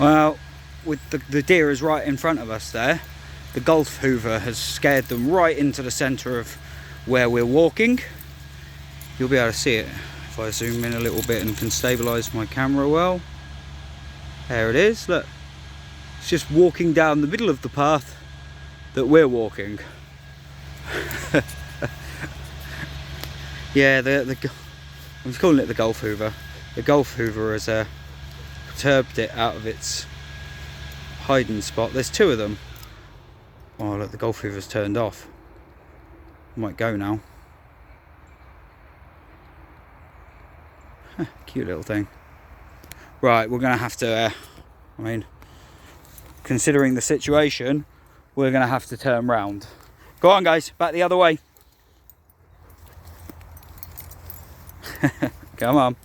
Well, with the deer is right in front of us there, the golf hoover has scared them right into the centre of where we're walking. You'll be able to see it if I zoom in a little bit and can stabilise my camera well. There it is, look. It's just walking down the middle of the path that we're walking. Yeah, I'm calling it the golf hoover. The golf hoover has perturbed it out of its hiding spot. There's two of them. Oh look, the golf hoover's turned off. Might go now. Cute little thing. Right, we're gonna have to I mean, considering the situation, we're gonna have to turn round. Go on guys, back the other way. Come on.